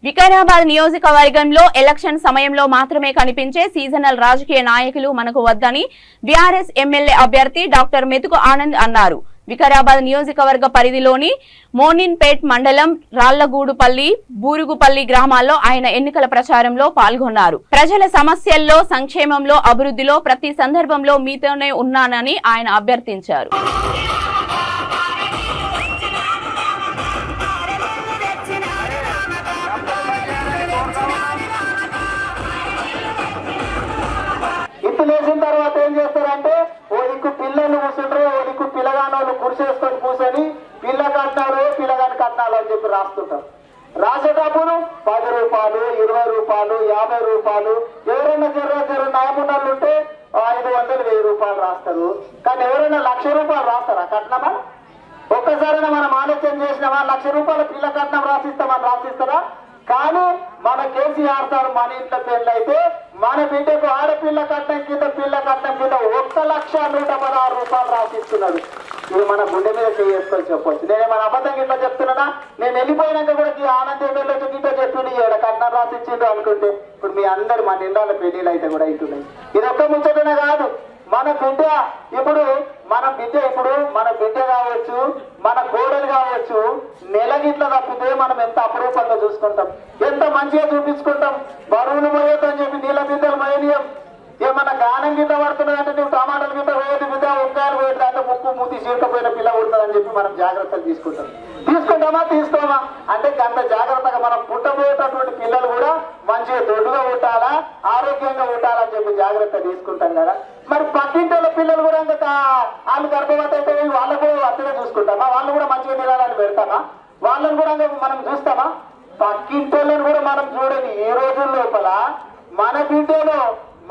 వికారాబాద్ నియోజకవర్గంలో ఎలక్షన్ సమయంలో మాత్రమే కనిపించే సీజనల్ రాజకీయ నాయకులు మనకు వద్దని బీఆర్ఎస్ ఎమ్మెల్యే అభ్యర్థి డాక్టర్ మెతుకు ఆనంద్ అన్నారు. వికారాబాద్ నియోజకవర్గ పరిధిలోని మోనిన్పేట్ మండలం రాళ్లగూడుపల్లి, బూరుగుపల్లి గ్రామాల్లో ఆయన ఎన్నికల ప్రచారంలో పాల్గొన్నారు. ప్రజల సమస్యల్లో, సంక్షేమంలో, అభివృద్ధిలో ప్రతి సందర్భంలో మీతోనే ఉన్నానని ఆయన అభ్యర్థించారు. లేచిన తర్వాత ఏం చేస్తారంటే ఓడికు పిల్లలు కూర్చుంటారు, ఓడికు పిల్లగానోళ్ళు కురిసేసుకొని కూర్చొని పిల్ల పిల్లగాని కట్నాలు అని చెప్పి రాస్తుంటారు. రాసేటప్పుడు 10 రూపాయలు, 20 రూపాయలు, 50 రూపాయలు, ఎవరైనా జర నాయమున్నోళ్ళు ఉంటే 500, 1000 రూపాయలు రాస్తారు. కానీ ఎవరైనా 1,00,000 రూపాయలు రాస్తారా కట్నమా? ఒక్కసారైనా మనం ఆలోచన చేసినామా? 1,00,000 రూపాయల పిల్ల కట్నం రాసిస్తారా? కానీ మన కేసీఆర్ సార్ మన ఇంట్లో పెళ్ళైతే మన బిడ్డకు ఆడపిల్ల కట్నం కింద, పిల్ల కట్నం కింద 1,116 రూపాయలు రాసిస్తున్నాడు. ఇది మన గుండె మీద చేసుకొని చెప్పొచ్చు. నేను మన అబద్ధం గిట్లా చెప్తున్నానా? నేను వెళ్ళిపోయినాక కూడా ఈ ఆనందం వెళ్ళొచ్చు గిట్లా చెప్పింది కట్నం రాసిచ్చిండు అనుకుంటే ఇప్పుడు మీ అందరు మన ఇళ్ళ పెళ్లిళ్ళు అయితే కూడా అవుతున్నాయి. ఇది ఒక్క ముచ్చటనే కాదు, మన బిడ్డ మన బిడ్డ కావచ్చు, మన కోడలు కావచ్చు, నెలగిట్ల తప్పితే మనం ఎంత అపురూపంగా చూసుకుంటాం, ఎంత మంచిగా చూపించుకుంటాం. బరువులు మోయొద్దని చెప్పి నీళ్ళ బిడ్డలు మోయనీయం. ఏమన్నా గానం గిట్ట పడుతున్నదంటే నువ్వు టమాటాలు గిట్ట పోయేది బిడ్డ, వంకాయలు పోయేది అంటే ముక్కు మూతి చీరకపోయిన పిల్ల ఉంటుందని చెప్పి మనం జాగ్రత్తలు తీసుకుంటామా అంటే అంత జాగ్రత్తగా మనం పుట్టబోయేటటువంటి పిల్లలు కూడా మంచిగా దొడ్డుగా ఉండాలా, ఆరోగ్యంగా ఉండాలని చెప్పి జాగ్రత్త తీసుకుంటాం కదా. మరి పక్కింటి పిల్లలు కూడా వాళ్ళు గర్భవతి అయితే వాళ్ళకు కూడా అర్థంగా చూసుకుంటామా? వాళ్ళు కూడా మంచిగా నిలాలని పెడతామా? వాళ్ళని కూడా మనం చూస్తామా? పక్కింటోళ్ళని కూడా మనం చూడని ఈ రోజుల లోపల మన బిడ్డలో,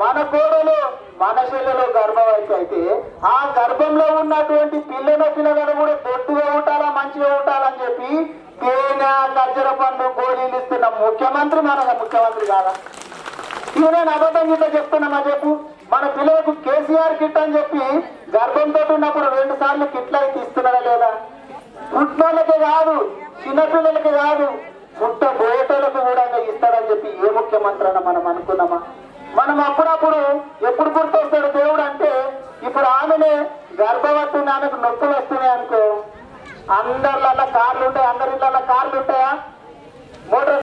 మన కోడలు, మన చెల్లెలో గర్భవతి అయితే ఆ గర్భంలో ఉన్నటువంటి పిల్లగాడు కూడా దొడ్డుగా ఉండాలా, మంచిగా ఉండాలని చెప్పి తేనె, ఖర్జూర పండు, గోళీలు ఇస్తున్న ముఖ్యమంత్రి ముఖ్యమంత్రి కాదా? ఇవి నేను అబద్ధం గిట్ట చెప్తున్నామా చెప్పు? మన పిల్లలకు కేసీఆర్ కిట్ అని చెప్పి గర్భంతో ఉన్నప్పుడు 2 సార్లు కిట్లు అయితే ఇస్తున్నాడా లేదా? పుట్టినోళ్ళకే కాదు, చిన్నపిల్లలకి కాదు, పుట్టబోయేటోళ్ళకు కూడా ఇస్తాడని చెప్పి ఏ ముఖ్యమంత్రి అన్న మనం అనుకున్నామా? మనం అప్పుడప్పుడు ఎప్పుడు గుర్తొస్తాడు దేవుడు అంటే ఇప్పుడు ఆమెనే గర్భవతి, ఆమెకు నొప్పులు వస్తున్నాయి అనుకో, అందరిలో కార్లు ఉంటాయి, అందరి కార్లు ఉంటాయా? మోటార్